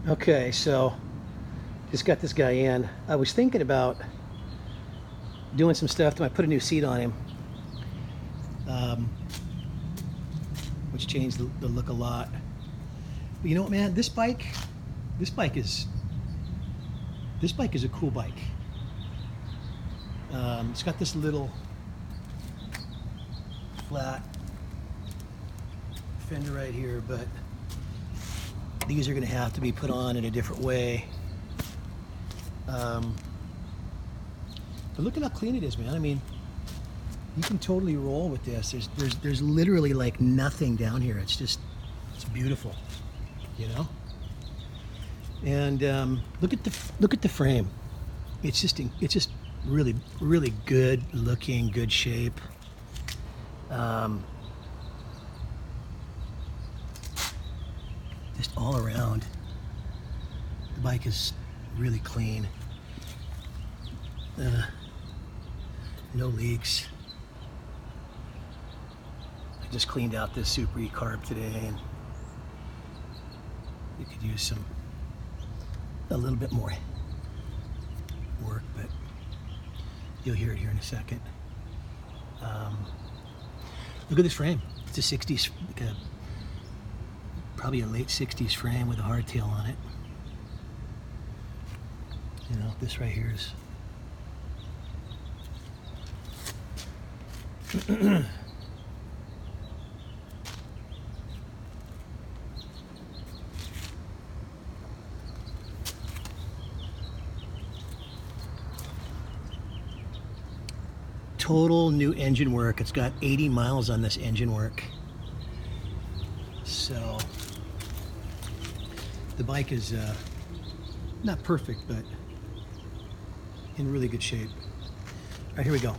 Okay, so just got this guy in. I was thinking about doing some stuff to put a new seat on him, which changed the look a lot. But you know what, man? This bike is a cool bike. It's got this little flat fender right here, but these are going to have to be put on in a different way. But look at how clean it is, man. I mean, you can totally roll with this. There's literally like nothing down here. It's beautiful, you know. And look at the frame. It's just really good looking, good shape. Just all around, the bike is really clean. No leaks. I just cleaned out this Super carb today, and you could use a little bit more work, but you'll hear it here in a second. Look at this frame. It's a 60s, probably a late 60s frame with a hardtail on it. You know, this right here is total new engine work. It's got 80 miles on this engine work. So the bike is not perfect, but in really good shape. All right, here we go.